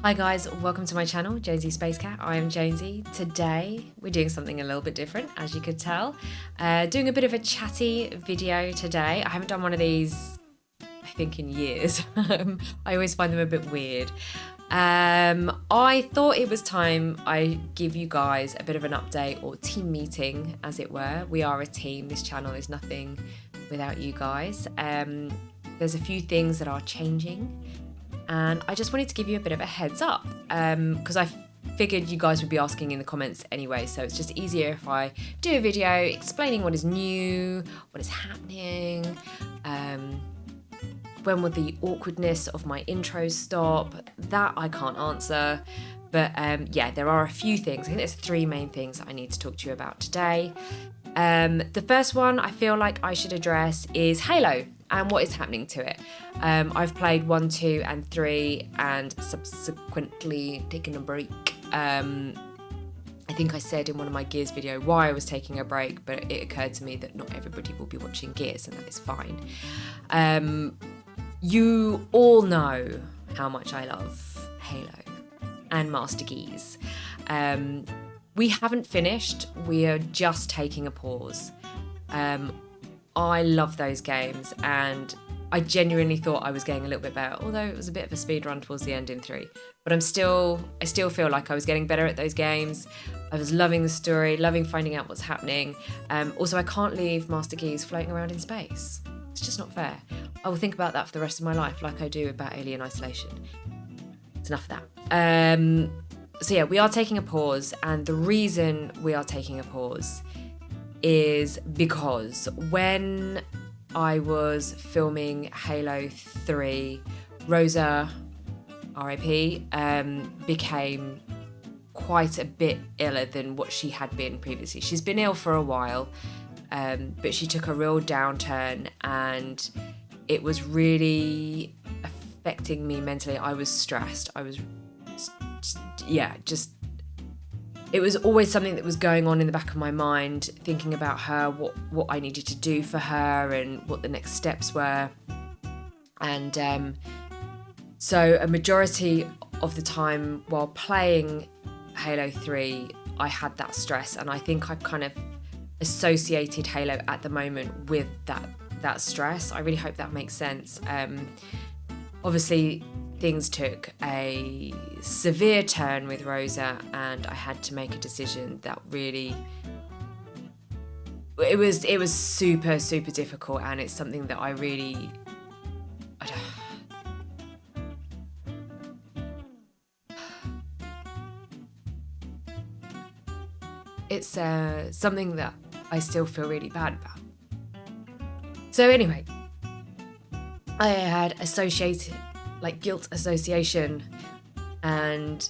Hi guys, welcome to my channel, Jonesy Space Cat. I am Jonesy. Today we're doing something a little bit different, as you could tell. Doing a bit of a chatty video today. I haven't done one of these, I think, in years. I always find them a bit weird. I thought it was time I give you guys a bit of an update, or team meeting as it were. We are a team. This channel is nothing without you guys. There's a few things that are changing, and I just wanted to give you a bit of a heads up because I figured you guys would be asking in the comments anyway, so it's just easier if I do a video explaining what is new, what is happening, when will the awkwardness of my intros stop. That I can't answer, but yeah, there are a few things. I think there's three main things that I need to talk to you about today. The first one I feel like I should address is Halo and what is happening to it. I've played 1, 2 and 3 and subsequently taken a break. I think I said in one of my Gears video why I was taking a break, but it occurred to me that not everybody will be watching Gears, and that is fine. You all know how much I love Halo and Master Geese. We haven't finished, we are just taking a pause. I love those games, and I genuinely thought I was getting a little bit better, although it was a bit of a speed run towards the end in 3. But I still feel like I was getting better at those games. I was loving the story, loving finding out what's happening. Also, I can't leave Master Geese floating around in space. It's just not fair. I will think about that for the rest of my life, like I do about Alien Isolation. It's enough of that. So yeah, we are taking a pause, and the reason we are taking a pause is because when I was filming Halo 3, Rosa, RIP, became quite a bit iller than what she had been previously. She's been ill for a while, but she took a real downturn, and it was really affecting me mentally. I was stressed. I was, it was always something that was going on in the back of my mind, thinking about her, what I needed to do for her and what the next steps were. And so a majority of the time while playing Halo 3, I had that stress, and I think I've kind of associated Halo at the moment with that stress. I really hope that makes sense. Obviously, things took a severe turn with Rosa, and I had to make a decision that really, it was super, super difficult, and it's something that I really, it's something that I still feel really bad about. So anyway, I had associated, guilt association, and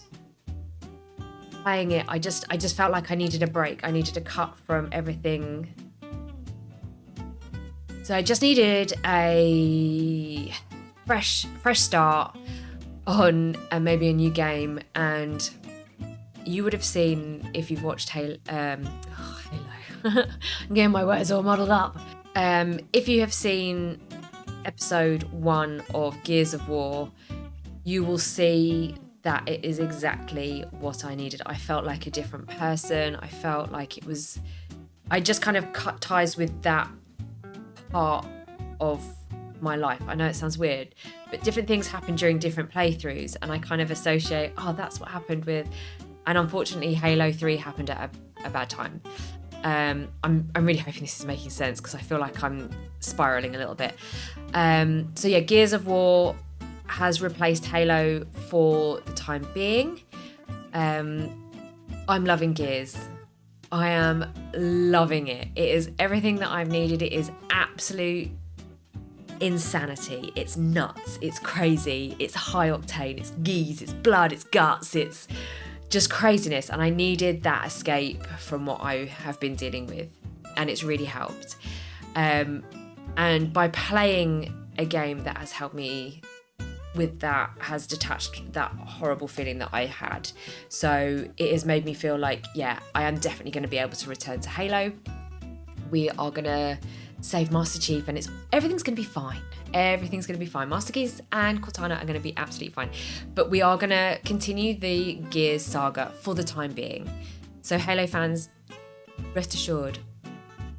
playing it, I just felt like I needed a break. I needed to cut from everything. So I just needed a fresh start on maybe a new game. And you would have seen, if you've watched Halo, Halo. I'm getting my words all muddled up. If you have seen episode 1 of Gears of War, you will see that it is exactly what I needed. I felt like a different person. I felt like I just kind of cut ties with that part of my life. I know it sounds weird, but different things happen during different playthroughs, and I kind of associate, that's what happened with, and unfortunately Halo 3 happened at a bad time. I'm really hoping this is making sense, because I feel like I'm spiraling a little bit. So yeah, Gears of War has replaced Halo for the time being. I'm loving Gears. I am loving it. It is everything that I've needed. It is absolute insanity. It's nuts. It's crazy. It's high octane. It's geese. It's blood. It's guts. It's just craziness, and I needed that escape from what I have been dealing with, and it's really helped. And by playing a game that has helped me with that, has detached that horrible feeling that I had. So it has made me feel like, yeah, I am definitely going to be able to return to Halo. We are going to save Master Chief, and everything's going to be fine. Everything's going to be fine. Master Keys and Cortana are going to be absolutely fine. But we are going to continue the Gears saga for the time being. So Halo fans, rest assured,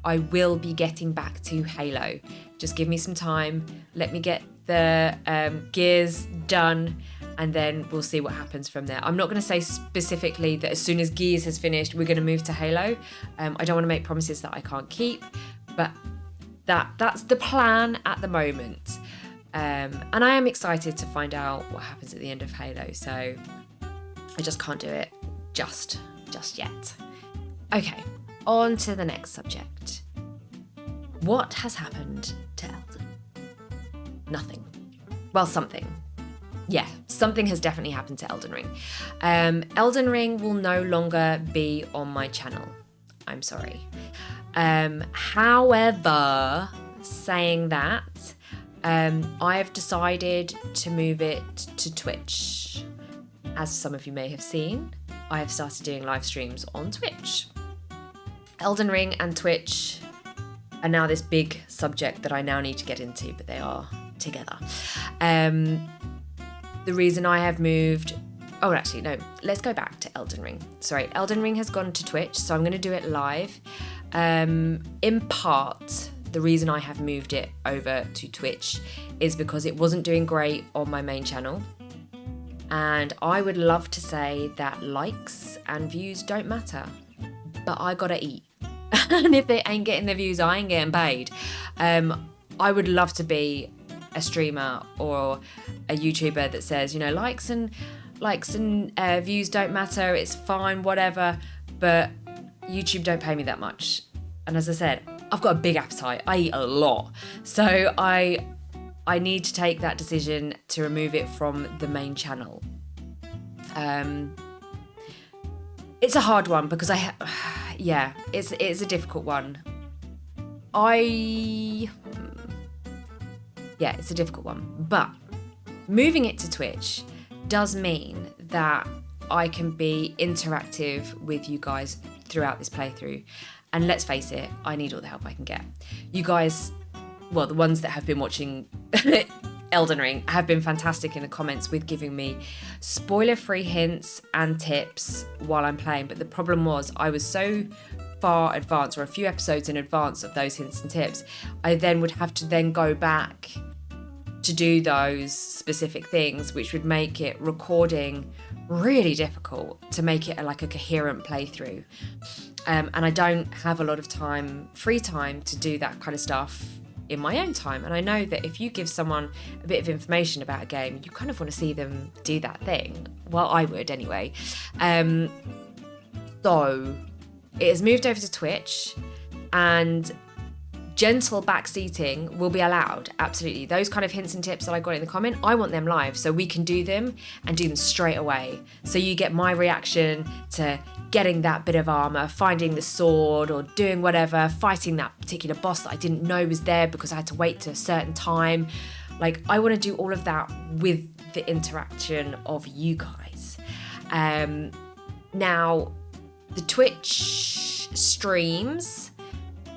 I will be getting back to Halo. Just give me some time. Let me get the Gears done, and then we'll see what happens from there. I'm not going to say specifically that as soon as Gears has finished, we're going to move to Halo. I don't want to make promises that I can't keep, but that's the plan at the moment. And I am excited to find out what happens at the end of Halo. So I just can't do it just yet. Okay, on to the next subject. What has happened to Elden? Nothing. Well, something. Yeah, something has definitely happened to Elden Ring. Elden Ring will no longer be on my channel. I'm sorry. However, saying that, I have decided to move it to Twitch. As some of you may have seen, I have started doing live streams on Twitch. Elden Ring and Twitch are now this big subject that I now need to get into, but they are together. The reason I have moved... Oh, actually, no. Let's go back to Elden Ring. Sorry, Elden Ring has gone to Twitch, so I'm going to do it live. In part, the reason I have moved it over to Twitch is because it wasn't doing great on my main channel. And I would love to say that likes and views don't matter, but I gotta eat. And if they ain't getting the views, I ain't getting paid. I would love to be a streamer or a YouTuber that says, likes and views don't matter, it's fine, whatever, but YouTube don't pay me that much. And as I said, I've got a big appetite. I eat a lot. So I need to take that decision to remove it from the main channel. It's a hard one because it's a difficult one. It's a difficult one. But moving it to Twitch does mean that I can be interactive with you guys throughout this playthrough. And let's face it, I need all the help I can get. You guys, well, the ones that have been watching Elden Ring have been fantastic in the comments with giving me spoiler-free hints and tips while I'm playing. But the problem was I was so far advanced, or a few episodes in advance of those hints and tips, I then would have to then go back to do those specific things, which would make it recording really difficult to make it like a coherent playthrough. And I don't have a lot of free time to do that kind of stuff in my own time. And I know that if you give someone a bit of information about a game, you kind of want to see them do that thing. Well, I would anyway. So it has moved over to Twitch, and gentle backseating will be allowed. Absolutely. Those kind of hints and tips that I got in the comment, I want them live so we can do them and do them straight away. So you get my reaction to getting that bit of armor, finding the sword, or doing whatever, fighting that particular boss that I didn't know was there because I had to wait to a certain time. Like, I want to do all of that with the interaction of you guys. Now, the Twitch streams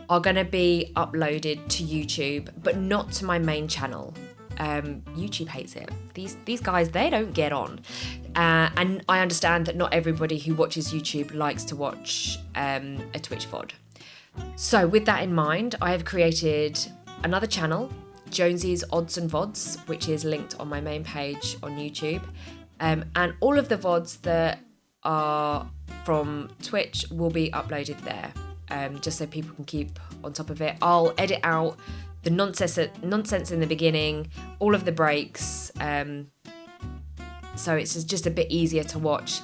are going to be uploaded to YouTube, but not to my main channel. YouTube hates it. These guys, they don't get on. And I understand that not everybody who watches YouTube likes to watch a Twitch VOD. So with that in mind, I have created another channel, Jonesy's Odds and Vods, which is linked on my main page on YouTube. And all of the VODs that are from Twitch will be uploaded there. Just so people can keep on top of it. I'll edit out the nonsense in the beginning, all of the breaks, so it's just a bit easier to watch.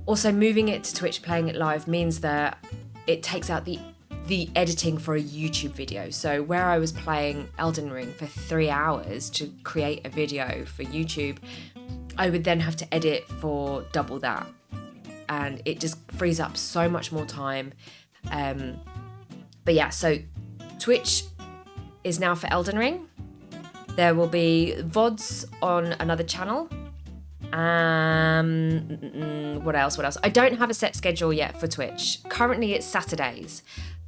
Also, moving it to Twitch, playing it live, means that it takes out the editing for a YouTube video. So where I was playing Elden Ring for 3 hours to create a video for YouTube, I would then have to edit for double that. And it just frees up so much more time. But yeah, so Twitch is now for Elden Ring. There will be VODs on another channel. What else? I don't have a set schedule yet for Twitch. Currently it's Saturdays.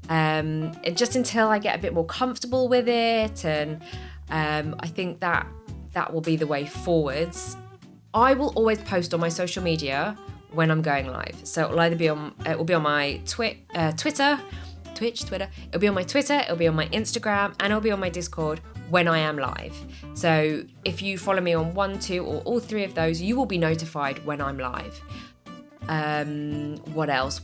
just until I get a bit more comfortable with it, and I think that will be the way forwards. I will always post on my social media when I'm going live. So it'll either be on my Twitter, it'll be on my Twitter, it'll be on my Instagram, and it'll be on my Discord when I am live. So if you follow me on 1, 2, or all 3 of those, you will be notified when I'm live. What else?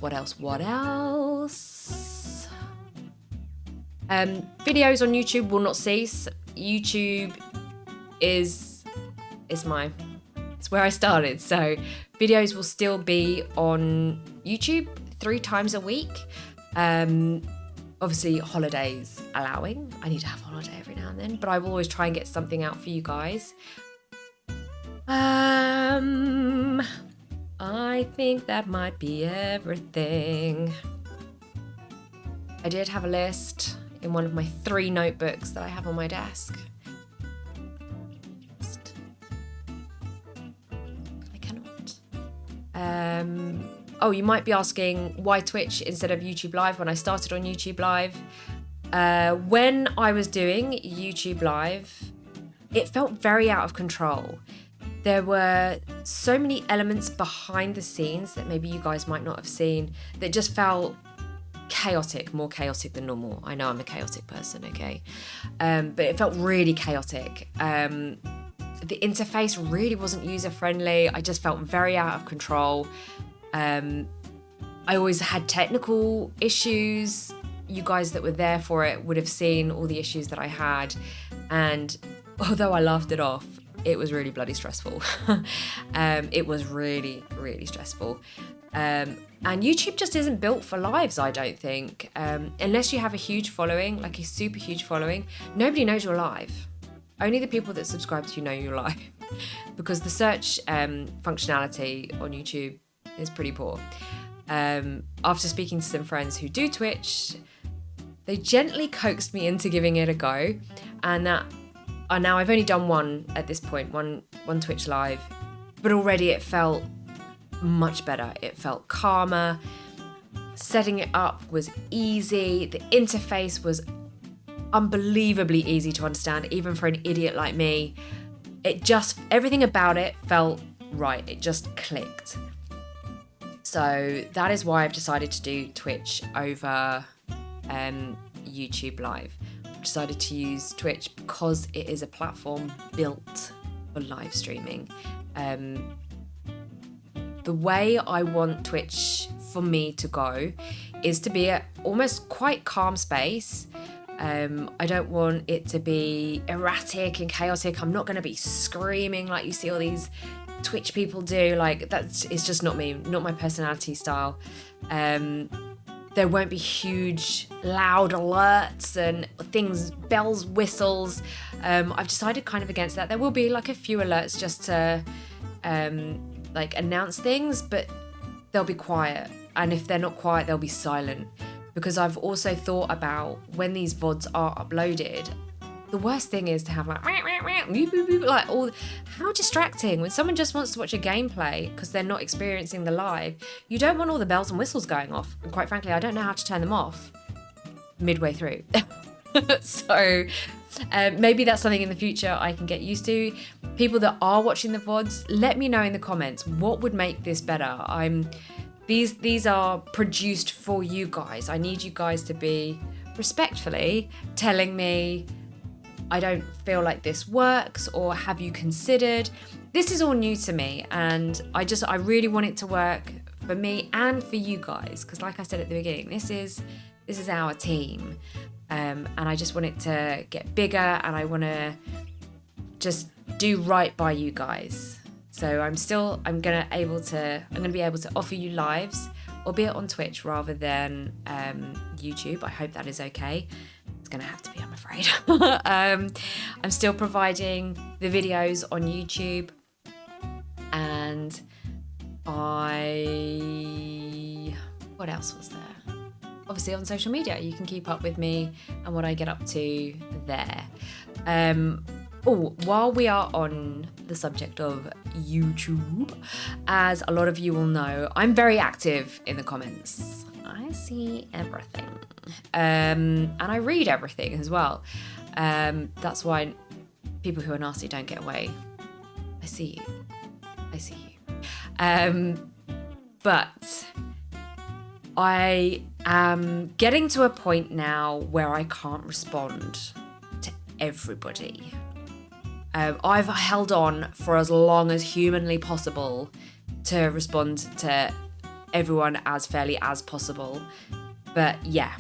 Videos on YouTube will not cease. YouTube is it's where I started. So videos will still be on YouTube 3 times a week. Obviously holidays allowing. I need to have a holiday every now and then, but I will always try and get something out for you guys. I think that might be everything. I did have a list in one of my 3 notebooks that I have on my desk. I cannot. Oh, you might be asking why Twitch instead of YouTube Live when I started on YouTube Live. When I was doing YouTube Live, it felt very out of control. There were so many elements behind the scenes that maybe you guys might not have seen that just felt chaotic, more chaotic than normal. I know I'm a chaotic person, okay? But it felt really chaotic. The interface really wasn't user-friendly. I just felt very out of control. I always had technical issues. You guys that were there for it would have seen all the issues that I had. And although I laughed it off, it was really bloody stressful. It was really, really stressful. And YouTube just isn't built for lives, I don't think. Unless you have a huge following, like a super huge following, nobody knows you're live. Only the people that subscribe to you know you're live. Because the search functionality on YouTube is pretty poor. After speaking to some friends who do Twitch, they gently coaxed me into giving it a go. And now I've only done one at this point, one Twitch live, but already it felt much better. It felt calmer. Setting it up was easy. The interface was unbelievably easy to understand, even for an idiot like me. Everything about it felt right. It just clicked. So that is why I've decided to do Twitch over YouTube Live. I've decided to use Twitch because it is a platform built for live streaming. The way I want Twitch for me to go is to be at almost quite calm space. I don't want it to be erratic and chaotic. I'm not going to be screaming like you see all these Twitch people do. Like it's just not me, not my personality style. There won't be huge loud alerts and things, bells, whistles. I've decided kind of against that. There will be like a few alerts just to like announce things, but they'll be quiet. And if they're not quiet, they'll be silent. Because I've also thought about when these VODs are uploaded, the worst thing is to have like all, how distracting when someone just wants to watch a gameplay because they're not experiencing the live. You don't want all the bells and whistles going off. And quite frankly, I don't know how to turn them off midway through. So maybe that's something in the future I can get used to. People that are watching the VODs, let me know in the comments what would make this better. These are produced for you guys. I need you guys to be respectfully telling me, I don't feel like this works, or have you considered? This is all new to me, and I really want it to work for me and for you guys, because like I said at the beginning, this is our team, and I just want it to get bigger, and I want to just do right by you guys. So I'm gonna be able to offer you lives, albeit on Twitch rather than YouTube. I hope that is okay. It's gonna have to be, I'm afraid. I'm still providing the videos on YouTube, and what else was there? Obviously on social media, you can keep up with me and what I get up to there. While we are on the subject of YouTube, as a lot of you will know, I'm very active in the comments. I see everything. And I read everything as well. That's why people who are nasty don't get away. I see you. I see you. But I am getting to a point now where I can't respond to everybody. I've held on for as long as humanly possible to respond to everyone as fairly as possible. But yeah,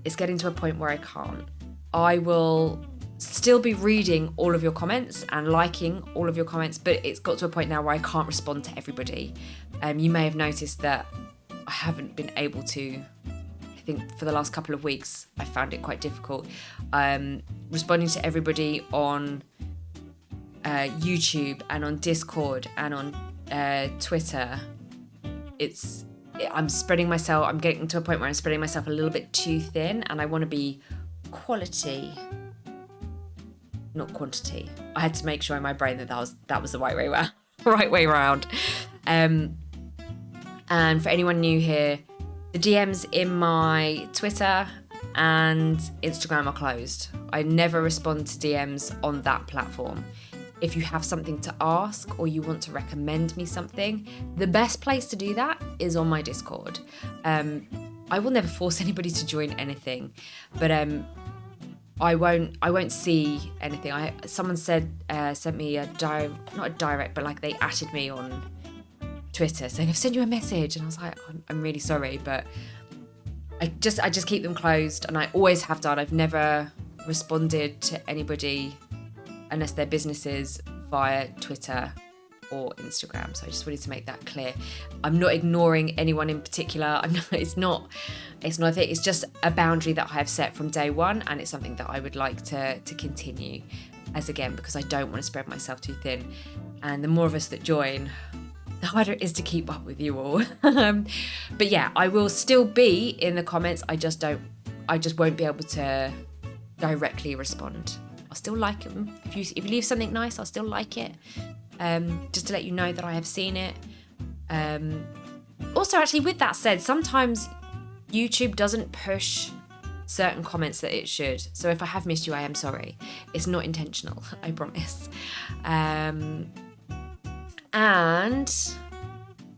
it's getting to a point where I can't. I will still be reading all of your comments and liking all of your comments, but it's got to a point now where I can't respond to everybody. You may have noticed that I haven't been able to. I think for the last couple of weeks, I found it quite difficult responding to everybody on YouTube and on Discord and on Twitter. I'm spreading myself. I'm getting to a point where I'm spreading myself a little bit too thin, and I want to be quality, not quantity. I had to make sure in my brain that was the right way around. Right way around. And for anyone new here, the DMs in my Twitter and Instagram are closed. I never respond to DMs on that platform. If you have something to ask or you want to recommend me something, the best place to do that is on my Discord. I will never force anybody to join anything, but I won't see anything. Someone sent me not a direct, but like they atted me on Twitter saying, I've sent you a message, and I was like, I'm really sorry, but I just keep them closed, and I always have done. I've never responded to anybody unless their businesses via Twitter or Instagram. So I just wanted to make that clear. I'm not ignoring anyone in particular. It's not a thing. It's just a boundary that I have set from day one, and it's something that I would like to continue because I don't want to spread myself too thin. And the more of us that join, the harder it is to keep up with you all. But yeah, I will still be in the comments. I just won't be able to directly respond. I'll still like them. If you leave something nice, I'll still like it. Just to let you know that I have seen it. Also, actually, with that said, sometimes YouTube doesn't push certain comments that it should. So if I have missed you, I am sorry. It's not intentional, I promise. And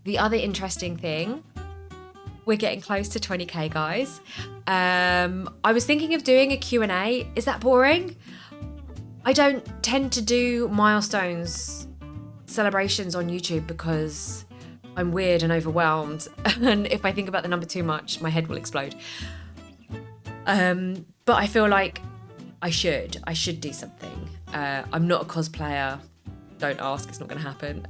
the other interesting thing, we're getting close to 20k, guys. I was thinking of doing a Q&A. Is that boring? I don't tend to do milestones celebrations on YouTube because I'm weird and overwhelmed, and if I think about the number too much, my head will explode. But I feel like I should do something. I'm not a cosplayer. Don't ask, it's not going to happen.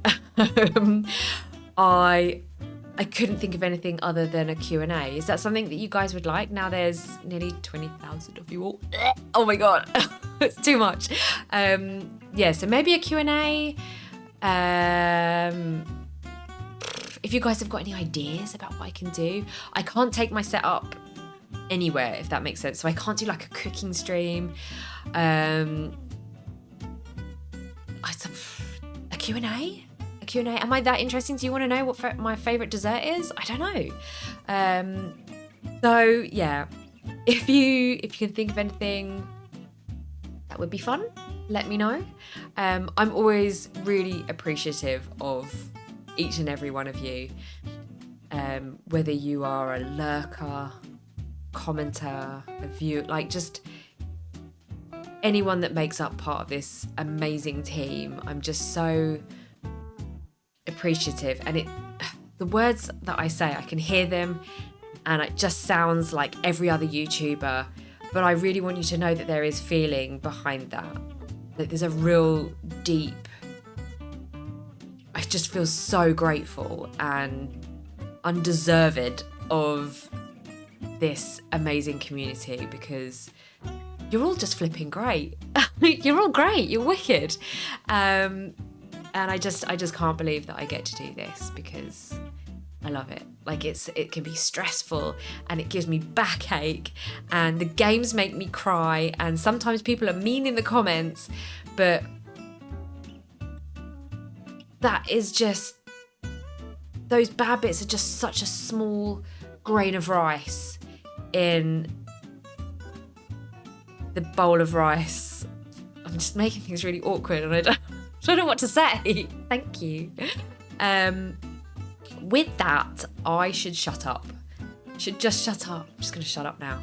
I couldn't think of anything other than a Q&A. Is that something that you guys would like? Now there's nearly 20,000 of you all. Oh my God, it's too much. So maybe a Q&A. If you guys have got any ideas about what I can do, I can't take my setup anywhere, if that makes sense. So I can't do like a cooking stream. A Q&A? A Q&A? Am I that interesting? Do you want to know what my favourite dessert is? I don't know. So yeah, if you can think of anything that would be fun, let me know. I'm always really appreciative of each and every one of you, whether you are a lurker, commenter, a viewer, like just anyone that makes up part of this amazing team. I'm just so appreciative, and the words that I say, I can hear them, and it just sounds like every other YouTuber, but I really want you to know that there is feeling behind that there's a real deep, I just feel so grateful and undeserved of this amazing community, because you're all just flipping great. You're all great. You're wicked. And I just can't believe that I get to do this, because I love it. Like it can be stressful, and it gives me backache, and the games make me cry, and sometimes people are mean in the comments, but that is just, those bad bits are just such a small grain of rice in the bowl of rice. I'm just making things really awkward and I don't know what to say. Thank you. With that, I should shut up. Should just shut up. I'm just going to shut up now.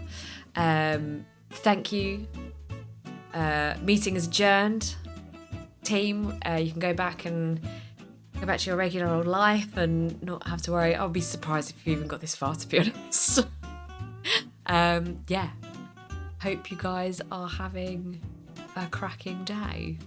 Thank you. Meeting is adjourned. Team, you can go back to your regular old life and not have to worry. I'll be surprised if you even got this far, to be honest. Yeah. Hope you guys are having a cracking day.